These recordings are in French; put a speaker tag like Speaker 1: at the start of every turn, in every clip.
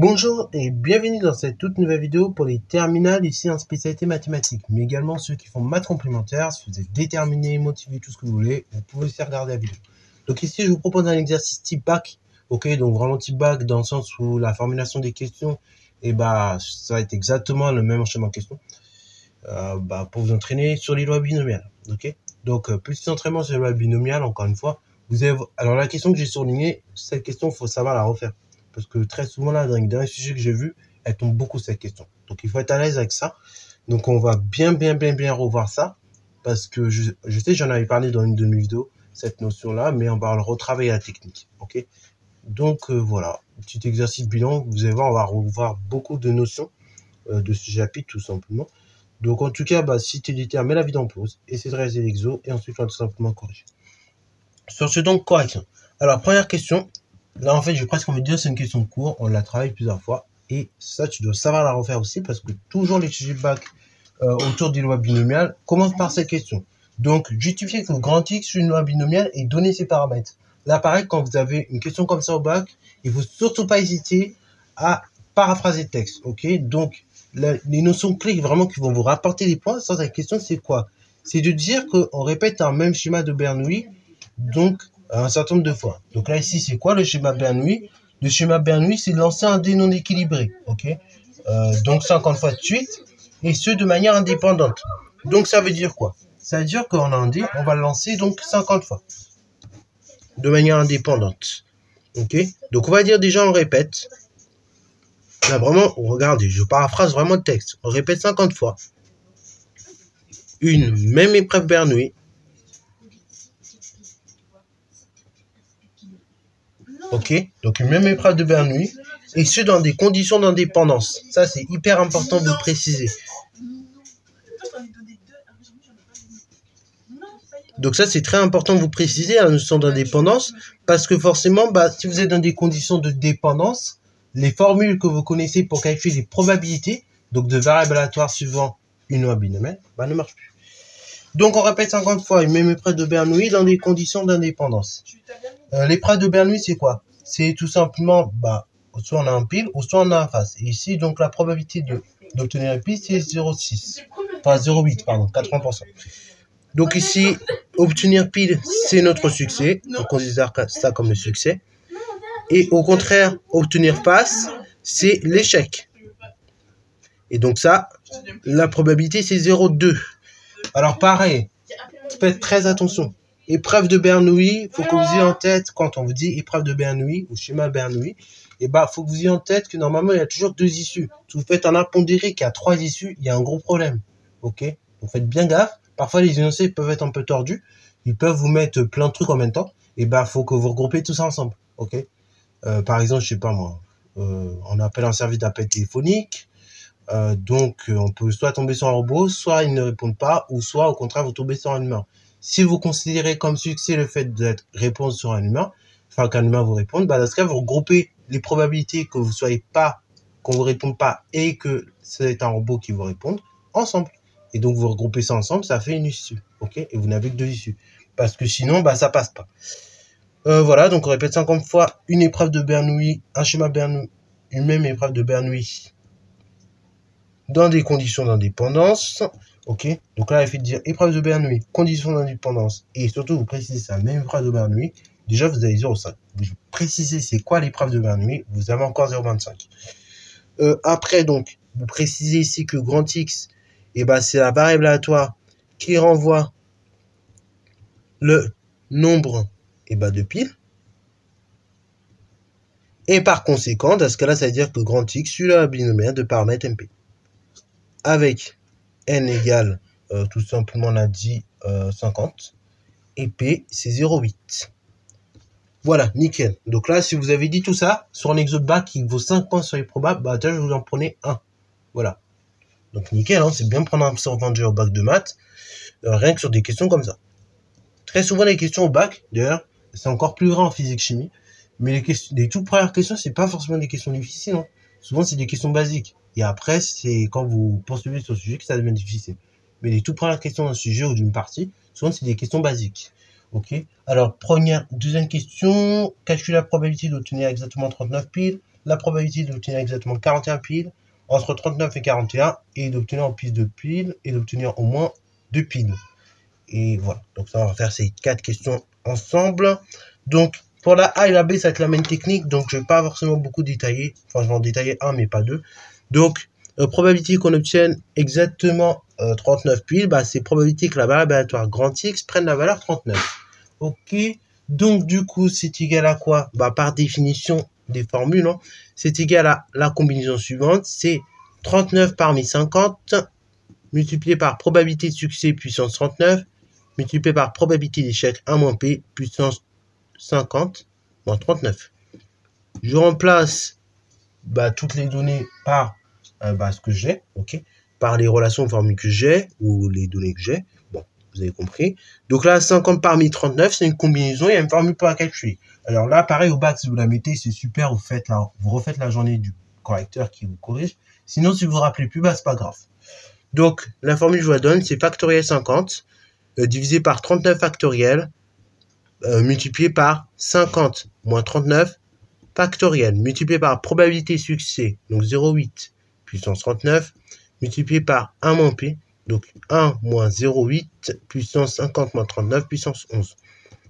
Speaker 1: Bonjour et bienvenue dans cette toute nouvelle vidéo pour les terminales ici en spécialité mathématiques, mais également ceux qui font maths complémentaires. Si vous êtes déterminé, motivé, tout ce que vous voulez, vous pouvez aussi regarder la vidéo. Donc ici, je vous propose un exercice type bac, ok, donc vraiment type bac dans le sens où la formulation des questions, ça va être exactement le même schéma de question, pour vous entraîner sur les lois binomiales, ok. Donc petit entraînement sur les lois binomiales, encore une fois, alors la question que j'ai surlignée, cette question, il faut savoir la refaire. Parce que très souvent, là, dans les derniers sujets que j'ai vus, elle tombe beaucoup cette question. Donc, il faut être à l'aise avec ça. Donc, on va bien revoir ça. Parce que je sais, j'en avais parlé dans une de mes vidéos, cette notion-là, mais on va le retravailler à la technique. Ok. Donc, voilà. Petit exercice bilan. Vous allez voir, on va revoir beaucoup de notions de ce chapitre, tout simplement. Donc, en tout cas, si tu es déterminé, mets la vidéo en pause, essaie de réaliser l'exo, et ensuite, on va tout simplement corriger. Sur ce, donc, correction. Alors, première question. Là, en fait, je vais presque envie de dire c'est une question de cours. On l'a travaillé plusieurs fois. Et ça, tu dois savoir la refaire aussi parce que toujours les sujets bac autour des lois binomiales commencent par cette question. Donc, justifier que grand X sur une loi binomiale et donner ses paramètres. Là, pareil, quand vous avez une question comme ça au bac, il faut surtout pas hésiter à paraphraser le texte. Ok. Donc, les notions clés vraiment qui vont vous rapporter des points sur cette question, c'est quoi? C'est de dire qu'on répète un même schéma de Bernoulli. Donc, un certain nombre de fois. Donc là, ici, c'est quoi le schéma Bernoulli? Le schéma Bernoulli, c'est de lancer un dé non équilibré. Ok. Donc 50 fois de suite, et ce, de manière indépendante. Donc, ça veut dire quoi? Ça veut dire qu'on a un dé, on va le lancer donc 50 fois. De manière indépendante. Ok. Donc, on va dire déjà, on répète. Là, vraiment, regardez, je paraphrase vraiment le texte. On répète 50 fois. Une même épreuve Bernoulli. Ok, donc une même épreuve de Bernoulli, et ce dans des conditions d'indépendance. Ça, c'est hyper important de préciser. Donc ça, c'est très important de vous préciser la notion d'indépendance, parce que forcément, si vous êtes dans des conditions de dépendance, les formules que vous connaissez pour calculer les probabilités, donc de variables aléatoires suivant une loi binomiale, ne marchent plus. Donc on répète 50 fois une même épreuve de Bernoulli dans des conditions d'indépendance. L'épreuve de Bernoulli, c'est quoi? C'est tout simplement, soit on a un pile, ou soit on a un face. Et ici, donc, la probabilité d'obtenir un pile, c'est 0,6. Enfin, 0,8, pardon, 80%. Donc ici, obtenir pile, c'est notre succès. On considère ça comme le succès. Et au contraire, obtenir face, c'est l'échec. Et donc ça, la probabilité, c'est 0,2. Alors pareil, faites très attention. Épreuve de Bernoulli, faut que vous ayez en tête, quand on vous dit épreuve de Bernoulli ou schéma Bernoulli, faut que vous ayez en tête que normalement, il y a toujours 2 issues. Si vous faites un impondéré qui a 3 issues, il y a un gros problème. Ok? Donc faites bien gaffe. Parfois, les énoncés peuvent être un peu tordus. Ils peuvent vous mettre plein de trucs en même temps. Faut que vous regroupez tout ça ensemble. Ok? Par exemple, je sais pas moi, on appelle un service d'appel téléphonique. Donc, on peut soit tomber sur un robot, soit ils ne répondent pas, ou soit au contraire, vous tombez sur un humain. Si vous considérez comme succès le fait d'être répondre sur un humain, enfin qu'un humain vous réponde, dans ce cas, vous regroupez les probabilités que vous soyez pas, qu'on vous réponde pas et que c'est un robot qui vous réponde ensemble. Et donc, vous regroupez ça ensemble, ça fait une issue. Ok? Et vous n'avez que 2 issues. Parce que sinon, ça passe pas. Voilà, donc on répète 50 fois une épreuve de Bernoulli, un schéma Bernoulli, une même épreuve de Bernoulli dans des conditions d'indépendance. Ok, donc là, il fait dire épreuve de Bernoulli, conditions d'indépendance, et surtout, vous précisez ça, même épreuve de Bernoulli. Déjà, vous avez 0,5. Vous précisez c'est quoi l'épreuve de Bernoulli, vous avez encore 0,25. Après, donc, vous précisez ici que grand X, c'est la variable aléatoire qui renvoie le nombre de piles. Et par conséquent, dans ce cas-là, ça veut dire que grand X suit la binomiale de paramètres MP. Avec n égale, tout simplement, on a dit 50. Et P, c'est 0,8. Voilà, nickel. Donc là, si vous avez dit tout ça, sur un exo de bac qui vaut 5 points sur les probables, déjà, je vous en prenez 1. Voilà. Donc nickel, c'est bien prendre un vendu au bac de maths, rien que sur des questions comme ça. Très souvent, les questions au bac, d'ailleurs, c'est encore plus rare en physique-chimie, mais les toutes premières questions, c'est pas forcément des questions difficiles. Hein. Souvent, c'est des questions basiques. Et après, c'est quand vous poursuivez sur le sujet que ça devient difficile. Mais les toutes premières questions d'un sujet ou d'une partie, souvent, c'est des questions basiques. Ok. Alors, deuxième question, calculer la probabilité d'obtenir exactement 39 piles. la probabilité d'obtenir exactement 41 piles entre 39 et 41 et d'obtenir en plus de piles et d'obtenir au moins 2 piles. Et voilà, donc ça on va faire ces 4 questions ensemble. Donc pour la A et la B, ça va être la même technique, donc je vais pas forcément beaucoup détailler. Enfin, je vais en détailler un, mais pas deux. Donc, probabilité qu'on obtienne exactement 39 piles, bah, c'est probabilité que la variable aléatoire grand X prenne la valeur 39. Ok, donc du coup, c'est égal à quoi? Bah, par définition des formules, hein, c'est égal à la combinaison suivante, c'est 39 parmi 50 multiplié par probabilité de succès puissance 39 multiplié par probabilité d'échec 1 moins P puissance 50 moins 39. Je remplace toutes les données par ce que j'ai, ok, par les relations de formules que j'ai ou les données que j'ai. Bon, vous avez compris. Donc là, 50 parmi 39, c'est une combinaison, il y a une formule pour la calculer. Alors là, pareil, au bac, si vous la mettez, c'est super, vous refaites la journée du correcteur qui vous corrige. Sinon, si vous vous rappelez plus, c'est pas grave. Donc, la formule que je vous la donne, c'est factoriel 50 divisé par 39 factoriel multiplié par 50 moins 39 factoriel multiplié par probabilité succès, donc 0,8 puissance 39, multiplié par 1 moins P, donc 1 moins 0,8 puissance 50 moins 39 puissance 11.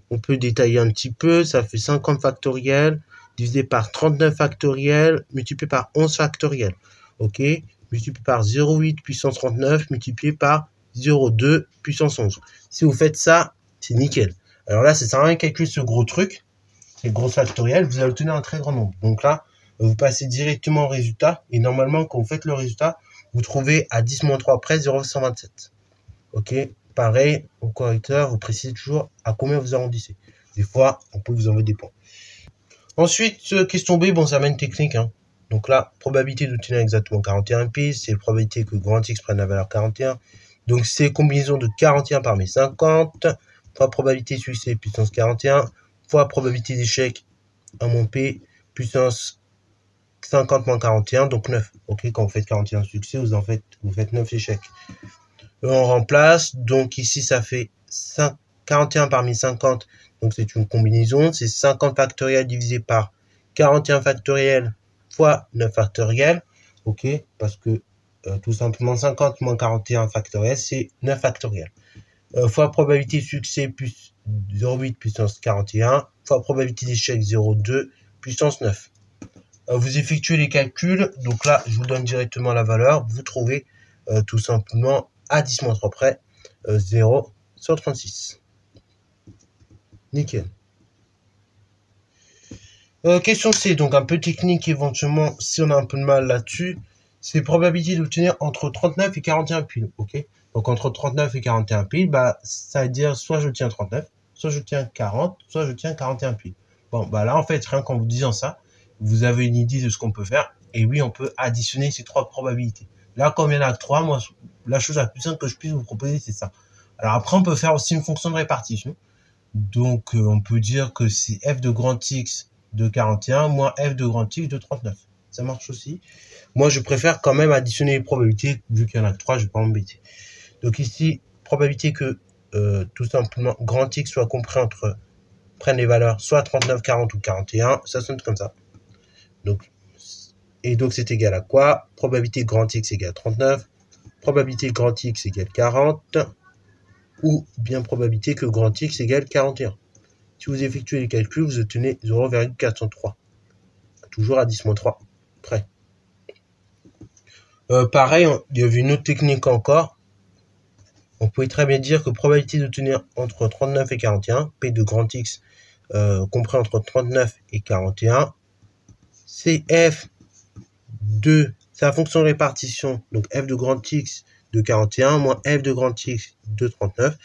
Speaker 1: On peut détailler un petit peu, ça fait 50 factoriel divisé par 39 factoriel multiplié par 11 factoriel. Ok, multiplié par 0,8 puissance 39 multiplié par 0,2 puissance 11. Si vous faites ça, c'est nickel. Alors là, ça sert à rien de calculer ce gros truc. C'est gros factoriel, vous allez obtenir un très grand nombre. Donc là, vous passez directement au résultat. Et normalement, quand vous faites le résultat, vous trouvez à 10-3 près 0,127. Ok, pareil, au correcteur, vous précisez toujours à combien vous arrondissez. Des fois, on peut vous envoyer des points. Ensuite, question B, bon, ça mène technique. Hein. Donc là, probabilité d'obtenir exactement 41 pistes, c'est la probabilité que grand X prenne la valeur 41. Donc c'est combinaison de 41 parmi 50, fois probabilité succès puissance 41, fois probabilité d'échec 1 moins P, puissance 50 moins 41, donc 9. Ok, quand vous faites 41 succès, vous faites 9 échecs. On remplace, donc ici ça fait 41 parmi 50, donc c'est une combinaison, c'est 50 factoriel divisé par 41 factoriel fois 9 factoriel, ok, parce que tout simplement 50 moins 41 factoriel, c'est 9 factoriel. Fois probabilité de succès plus 0,8 puissance 41, fois probabilité d'échec 0,2 puissance 9. Vous effectuez les calculs, donc là je vous donne directement la valeur, vous trouvez tout simplement à 10-3 près 0 sur 36. Nickel. Question C, donc un peu technique éventuellement, si on a un peu de mal là-dessus, c'est probabilité d'obtenir entre 39 et 41 piles, ok. Donc entre 39 et 41 piles, ça veut dire soit je tiens 39, soit je tiens 40, soit je tiens 41 piles. Bon, là en fait, rien qu'en vous disant ça, vous avez une idée de ce qu'on peut faire, et oui, on peut additionner ces 3 probabilités. Là, comme il y en a que 3, moi, la chose la plus simple que je puisse vous proposer, c'est ça. Alors après, on peut faire aussi une fonction de répartition. Donc, on peut dire que c'est f de grand X de 41 moins f de grand X de 39. Ça marche aussi. Moi, je préfère quand même additionner les probabilités, vu qu'il y en a que 3, je ne vais pas m'embêter. Donc ici, probabilité que tout simplement grand X soit compris entre, prenne les valeurs soit 39, 40 ou 41, ça sonne comme ça. Donc, et donc c'est égal à quoi? Probabilité grand X égale 39, probabilité grand X égale 40, ou bien probabilité que grand X égale 41. Si vous effectuez les calculs, vous obtenez 0,403. Toujours à 10-3 près. Pareil, il y avait une autre technique encore. On pouvait très bien dire que probabilité d'obtenir entre 39 et 41, P de grand X compris entre 39 et 41, c'est f de, c'est la fonction de répartition, donc f de grand X de 41 moins f de grand X de 39.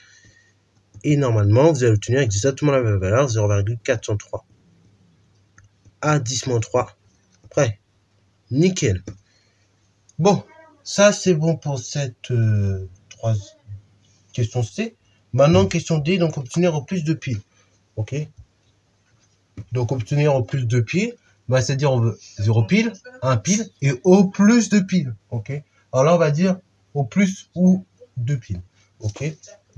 Speaker 1: Et normalement, vous allez obtenir exactement la même valeur, 0,403 à 10-3 près. Nickel. Bon, ça c'est bon pour cette question C. Maintenant, question D, donc obtenir au plus de piles. Ok. Donc obtenir au plus de piles, c'est-à-dire on veut 0 pile, 1 pile et au plus de piles. Ok. Alors là, on va dire au plus ou 2 piles. Ok.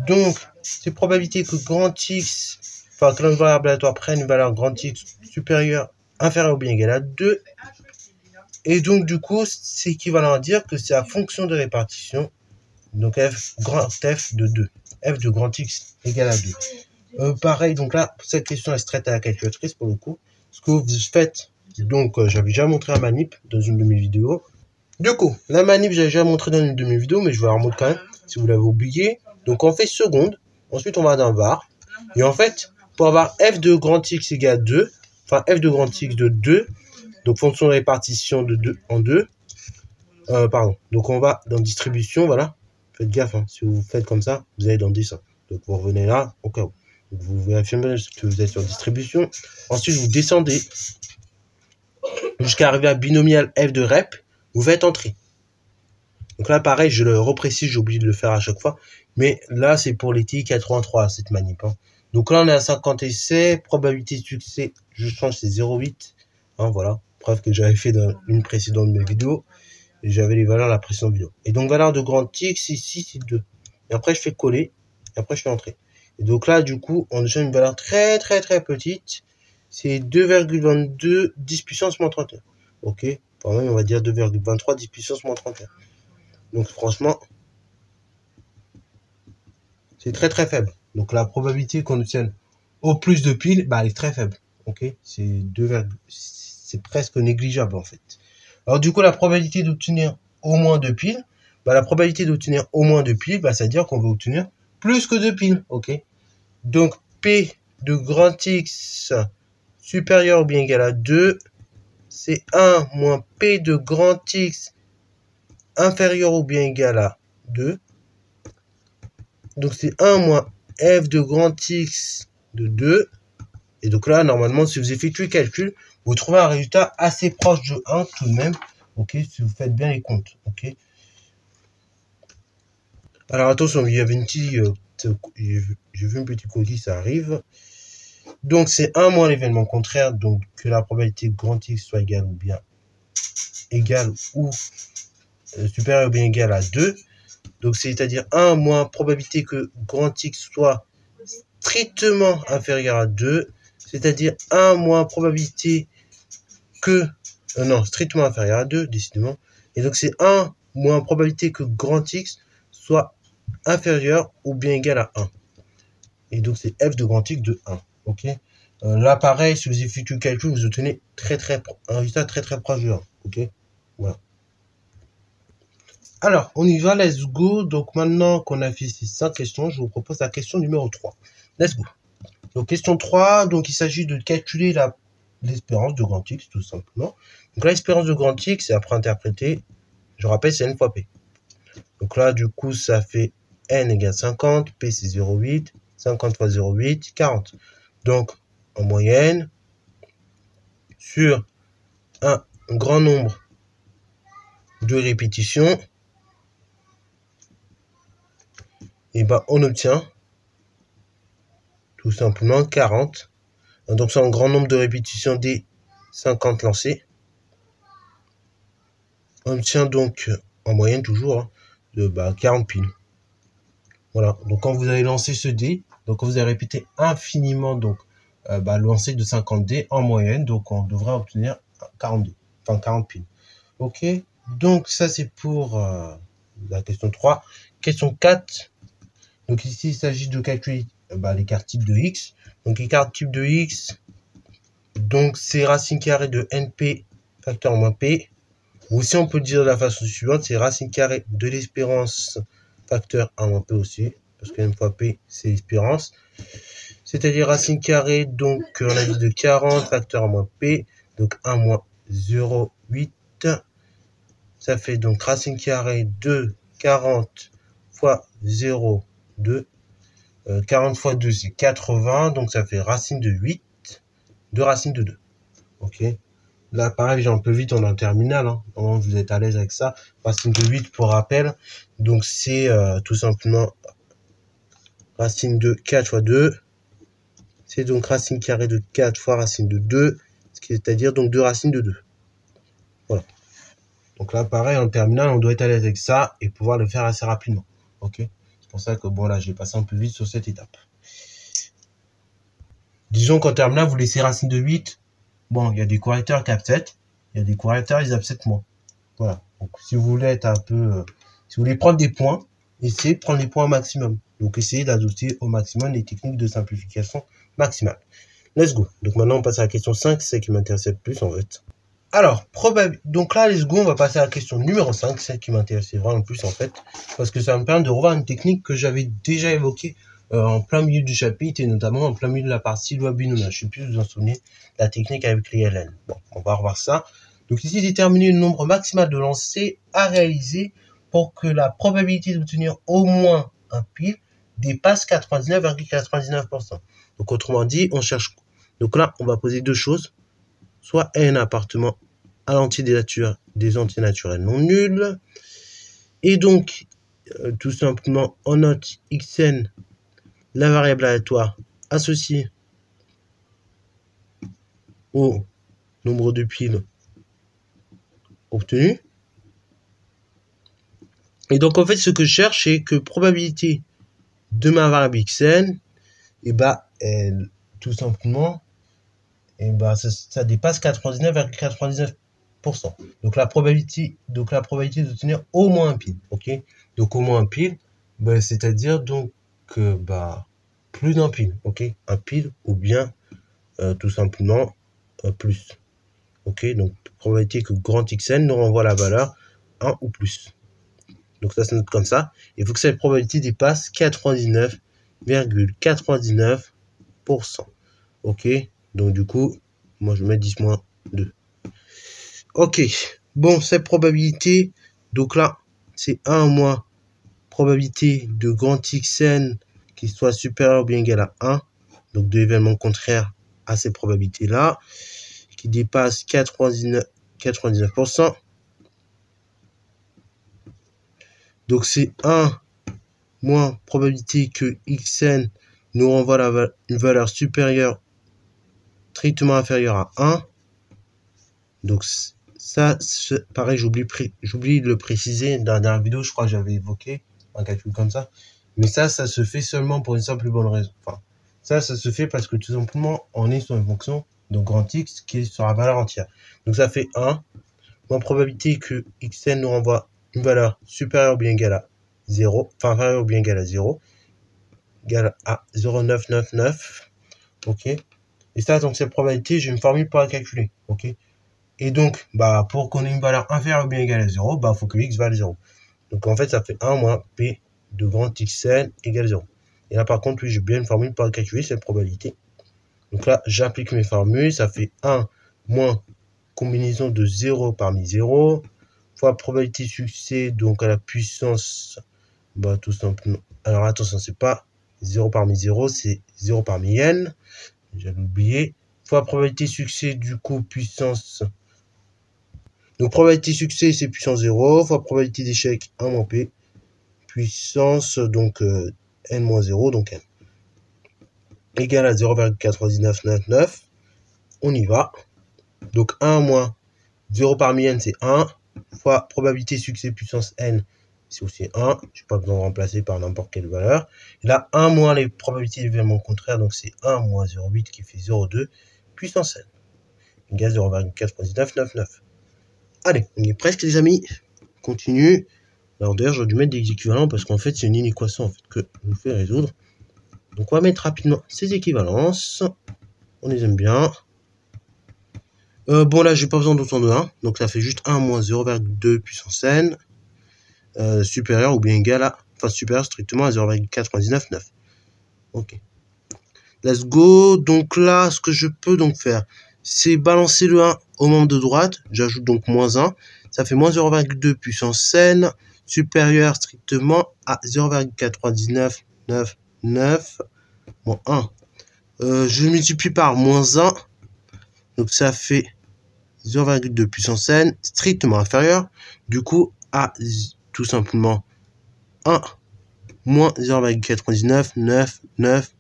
Speaker 1: Donc, c'est probabilité que grand X, enfin que la variable aléatoire prenne une valeur grand X supérieure, inférieure ou bien égale à 2. Et donc, du coup, c'est équivalent à dire que c'est la fonction de répartition. Donc, f grand f de 2. F de grand X égale à 2. Pareil, donc là, cette question est traite à la calculatrice pour le coup. Ce que vous faites, donc, j'avais déjà montré la manip dans une de mes vidéos. Du coup, la manip, j'avais déjà montré dans une de mes vidéos, mais je vais la remontrer quand même, si vous l'avez oublié. Donc, on fait seconde. Ensuite, on va dans var. Et en fait, pour avoir f de grand X égale 2, enfin, f de grand X de 2, donc fonction de répartition de 2 en 2. Pardon. Donc, on va dans distribution, voilà. Faites gaffe, hein. Si vous faites comme ça, vous allez dans dessin. Donc, vous revenez là, au cas où. Donc, vous vérifiez que vous êtes sur distribution. Ensuite, vous descendez jusqu'à arriver à binomial f de rep. Vous faites entrée. Donc là, pareil, je le reprécise, j'ai oublié de le faire à chaque fois. Mais là, c'est pour les TI 83, cette manip. Hein. Donc là, on est à 50 essais. Probabilité de succès, je change, c'est 0,8. Hein, voilà. Preuve que j'avais fait dans une précédente de mes vidéos. Et j'avais les valeurs de la précédente vidéo. Et donc, valeur de grand X, ici, c'est 2. Et après, je fais coller. Et après, je fais entrer. Et donc là, du coup, on a une valeur très, très, très petite. C'est 2,22 10 puissance moins 31. Ok. Enfin, on va dire 2,23 10 puissance moins 31. Donc, franchement, c'est très, très faible. Donc, la probabilité qu'on obtienne au plus de piles, bah, elle est très faible. Ok. C'est presque négligeable, en fait. Alors, du coup, la probabilité d'obtenir au moins 2 piles, bah, la probabilité d'obtenir au moins 2 piles, bah, c'est-à-dire qu'on va obtenir plus que 2 piles, ok? Donc, P de grand X supérieur ou bien égal à 2, c'est 1 moins P de grand X inférieur ou bien égal à 2. Donc, c'est 1 moins F de grand X de 2. Et donc là, normalement, si vous effectuez le calcul, vous trouvez un résultat assez proche de 1 tout de même. Ok, si vous faites bien les comptes. Ok. Alors attention, il y avait une petite, j'ai vu une petite coquille, ça arrive. Donc c'est 1 moins l'événement contraire, donc que la probabilité de grand X soit égale ou bien égale ou supérieure ou bien égale à 2. Donc c'est-à-dire 1 moins probabilité que grand X soit strictement inférieur à 2, c'est-à-dire 1 moins probabilité que non, strictement inférieur à 2, décidément. Et donc, c'est 1 moins probabilité que grand X soit inférieur ou bien égal à 1. Et donc, c'est f de grand X de 1. Ok. Là, pareil, si vous effectuez le calcul, vous obtenez un résultat très, très proche de 1. Ok. Voilà. Alors, on y va, let's go. Donc, maintenant qu'on a fait ces 5 questions, je vous propose la question numéro 3. Let's go. Donc, question 3, donc il s'agit de calculer l'espérance de grand X, tout simplement. Donc là, l'espérance de grand X, c'est après interpréter, je rappelle, c'est n fois P. Donc là, du coup, ça fait n égale 50, P c'est 0,8, 50 fois 0,8, 40. Donc, en moyenne, sur un grand nombre de répétitions, et ben, on obtient tout simplement 40. Donc, c'est un grand nombre de répétitions des 50 lancés. On obtient donc, en moyenne toujours, hein, de 40 piles. Voilà, donc quand vous allez lancer ce dé, donc quand vous allez répéter infiniment donc le lancer de 50 dés en moyenne, donc on devrait obtenir 40 dés, enfin 40 piles. Ok, donc ça c'est pour la question 3. Question 4, donc ici il s'agit de calculer l'écart type de x. Donc l'écart type de x, donc c'est racine carrée de np facteur moins p. Ou aussi on peut dire de la façon suivante, c'est racine carrée de l'espérance facteur 1 moins p aussi, parce que n fois p c'est l'espérance. C'est-à-dire racine carrée, donc on a dit de 40 facteur 1 moins p, donc 1 moins 0,8. Ça fait donc racine carrée de 40 fois 0,2. 40 fois 2 c'est 80, donc ça fait racine de 8 de racine de 2. Ok. Là, pareil, j'ai un peu vite, on est en terminale. Hein. Vous êtes à l'aise avec ça. Racine de 8, pour rappel. Donc, c'est tout simplement racine de 4 fois 2. C'est donc racine carrée de 4 fois racine de 2. C'est-à-dire donc 2 racines de 2. Voilà. Donc là, pareil, en terminale, on doit être à l'aise avec ça et pouvoir le faire assez rapidement. Ok. C'est pour ça que, bon, là, j'ai passé un peu vite sur cette étape. Disons qu'en terminale, vous laissez racine de 8. Bon, il y a des correcteurs cap 7. Il y a des correcteurs, ils acceptent moins. Voilà. Donc, si vous voulez être un peu, si vous voulez prendre des points, essayez de prendre les points au maximum. Donc, essayez d'adopter au maximum les techniques de simplification maximale. Let's go. Donc, maintenant, on passe à la question 5, c'est celle qui m'intéressait le plus, en fait. Alors, donc là, let's go, on va passer à la question numéro 5, celle qui m'intéressait vraiment le plus, en fait, parce que ça me permet de revoir une technique que j'avais déjà évoquée en plein milieu du chapitre, et notamment en plein milieu de la partie loi binomiale. Je sais plus si vous en souvenez, la technique avec les LN. Bon, on va revoir ça. Donc ici, déterminer le nombre maximal de lancers à réaliser pour que la probabilité d'obtenir au moins un pile dépasse 99,99%. Donc autrement dit, on cherche. Donc là, on va poser deux choses. Soit n appartenant à l'entier des entiers naturels non nuls. Et donc, tout simplement, on note xn, la variable aléatoire associée au nombre de piles obtenues. Et donc, en fait, ce que je cherche, c'est que probabilité de ma variable xn, et bah, tout simplement, et bah, ça dépasse 99,99%. Donc la probabilité d'obtenir au moins un pile, ok. Donc au moins un pile, bah, c'est-à-dire donc bah plus d'un pile, ok. Un pile ou bien tout simplement plus, ok. Donc probabilité que grand xn nous renvoie la valeur 1 ou plus. Donc ça se note comme ça. Il faut que cette probabilité dépasse 99,99%. Ok. Donc du coup, moi je mets 10 moins 2. Ok, bon, cette probabilité, donc là, c'est 1 moins probabilité de grand xn qui soit supérieur ou bien égal à 1, donc deux événements contraires à ces probabilités-là, qui dépasse 99%. Donc c'est 1 moins probabilité que xn nous renvoie une valeur supérieure strictement inférieure à 1. Donc ça, pareil, j'oublie de le préciser dans la dernière vidéo, je crois que j'avais évoqué un calcul comme ça. Mais ça se fait seulement pour une simple bonne raison. Enfin, ça se fait parce que tout simplement, on est sur une fonction de grand X qui est sur la valeur entière. Donc ça fait 1, moins probabilité que xn nous renvoie une valeur supérieure ou bien égale à 0, enfin inférieure ou bien égale à 0, égale à 0,999, ok. Et ça, donc cette probabilité, j'ai une formule pour la calculer, ok. Et donc, bah, pour qu'on ait une valeur inférieure ou bien égale à 0, bah, faut que x vale 0. Donc, en fait, ça fait 1 moins p de grand xn égale 0. Et là, par contre, oui, j'ai bien une formule pour calculer cette probabilité. Donc là, j'applique mes formules. Ça fait 1 moins combinaison de 0 parmi 0 fois probabilité succès, donc à la puissance, bah, tout simplement. Alors, attention, c'est pas 0 parmi 0, c'est 0 parmi n. J'avais oublié. Fois probabilité succès, du coup, puissance. Donc, probabilité succès, c'est puissance 0, fois probabilité d'échec, 1 moins p, puissance, donc, n moins 0, donc n, égale à 0,9999. On y va. Donc, 1 moins 0 parmi n, c'est 1, fois probabilité succès puissance n, c'est aussi 1. Je n'ai pas besoin de remplacer par n'importe quelle valeur. Et là, 1 moins les probabilités d'événements contraires, donc c'est 1 moins 0,8 qui fait 0,2, puissance n, égale 0,9999. Allez, on y est presque les amis. Continue. Alors d'ailleurs, j'aurais dû mettre des équivalents parce qu'en fait, c'est une inéquation en fait, que je vous fais résoudre. Donc on va mettre rapidement ces équivalences. On les aime bien. Bon là, j'ai pas besoin d'autant de 1. Donc ça fait juste 1 moins 0,2 puissance n. Supérieur ou bien égal à... Enfin, supérieur strictement à 0,9999. Ok. Let's go. Donc là, ce que je peux donc faire, c'est balancer le 1 au membre de droite. J'ajoute donc moins 1. Ça fait moins 0,2 puissance n, supérieur strictement à 0,9999, moins 1. Je multiplie par moins 1. Donc ça fait 0,2 puissance n, strictement inférieur. Du coup, à tout simplement 1 moins 0,9999.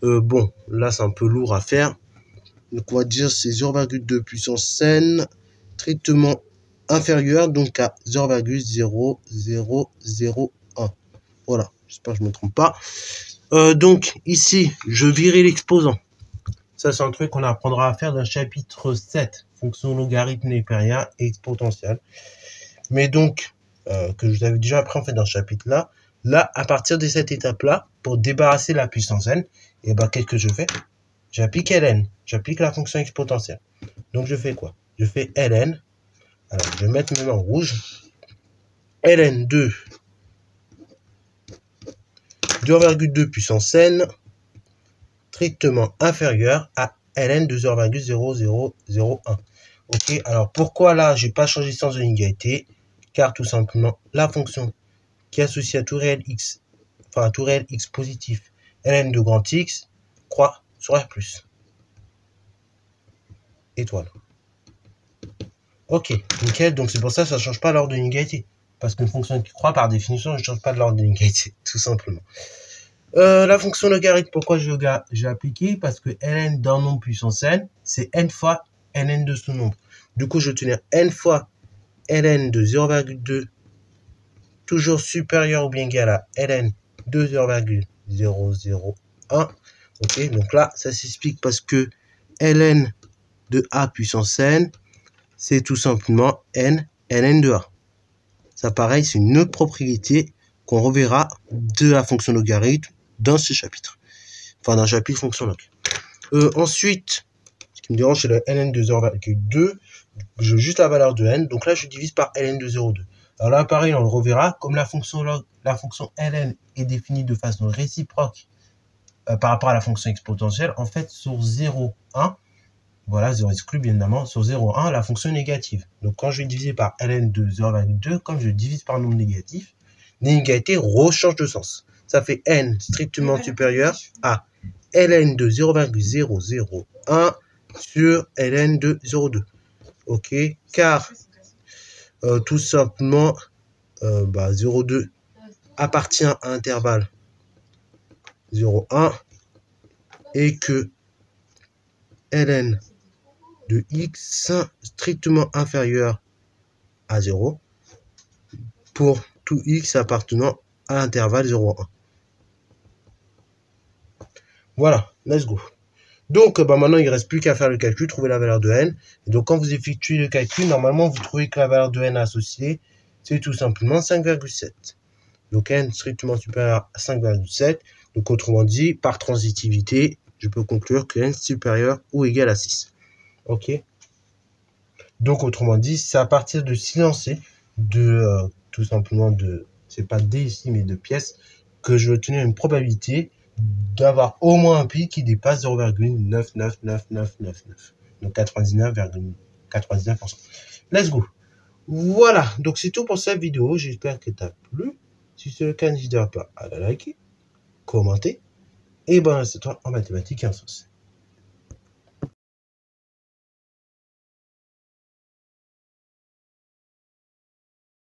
Speaker 1: Bon, là c'est un peu lourd à faire. Donc on va dire c'est 0,2 puissance n strictement inférieur donc à 0,0001. Voilà, j'espère que je ne me trompe pas. Donc ici, je virai l'exposant. Ça c'est un truc qu'on apprendra à faire dans le chapitre 7. fonction logarithme népérien et exponentielle. Mais donc, que je vous avais déjà appris en fait dans ce chapitre-là, là, à partir de cette étape-là, pour débarrasser la puissance n, et ben qu'est-ce que je fais? J'applique ln, j'applique la fonction exponentielle. Donc je fais quoi? Je fais ln, alors je vais mettre même en rouge, ln de 2,2 puissance n strictement inférieur à ln de 0,0001. Ok, alors pourquoi là, j'ai pas changé de sens de l'inégalité? Car tout simplement, la fonction qui est associée à tout réel x, enfin à tout réel x positif, ln de grand x, croît sur r+. Étoile. Ok, nickel, donc c'est pour ça que ça ne change pas l'ordre de l'inégalité. Parce qu'une fonction qui croît, par définition, ne change pas de l'ordre de l'inégalité, tout simplement. La fonction logarithme, pourquoi j'ai appliqué? Parce que ln d'un nombre puissance n, c'est n fois ln de ce nombre. Du coup, je vais tenir n fois ln de 0,2 toujours supérieur ou bien égal à ln de 0,001. Ok, donc là, ça s'explique parce que ln de a puissance n, c'est tout simplement n ln de a. Ça, pareil, c'est une autre propriété qu'on reverra de la fonction logarithme dans ce chapitre. Enfin, dans le chapitre fonction log. Ensuite, ce qui me dérange, c'est le ln de 0,2. Je veux juste la valeur de n. Donc là, je divise par ln de 0,2. Alors là, pareil, on le reverra. Comme la fonction ln est définie de façon réciproque par rapport à la fonction exponentielle, en fait, sur 0,1, voilà, 0 exclu, bien évidemment, sur 0,1, la fonction est négative. Donc quand je vais diviser par ln de 0,2, comme je divise par un nombre négatif, l'inégalité rechange de sens. Ça fait n strictement supérieur à ln de 0,001 sur ln de 0,2. Ok, car tout simplement 0,2 appartient à intervalle 0,1 et que ln de x strictement inférieur à 0 pour tout x appartenant à l'intervalle 0,1. Voilà, let's go. Donc, maintenant, il ne reste plus qu'à faire le calcul, trouver la valeur de n. Et donc, quand vous effectuez le calcul, normalement, vous trouvez que la valeur de n associée, c'est tout simplement 5,7. Donc, n strictement supérieur à 5,7. Donc, autrement dit, par transitivité, je peux conclure que n est supérieur ou égal à 6. Ok. Donc, autrement dit, c'est à partir de silencier, tout simplement de, c'est pas d ici, mais de pièces, que je vais tenir une probabilité d'avoir au moins un pi qui dépasse 0,99999. Donc 99,99%. Let's go. Voilà, donc c'est tout pour cette vidéo. J'espère que t'as plu. Si c'est le cas, n'hésite pas à la liker, commenter. Et c'est toi en mathématiques et en sciences.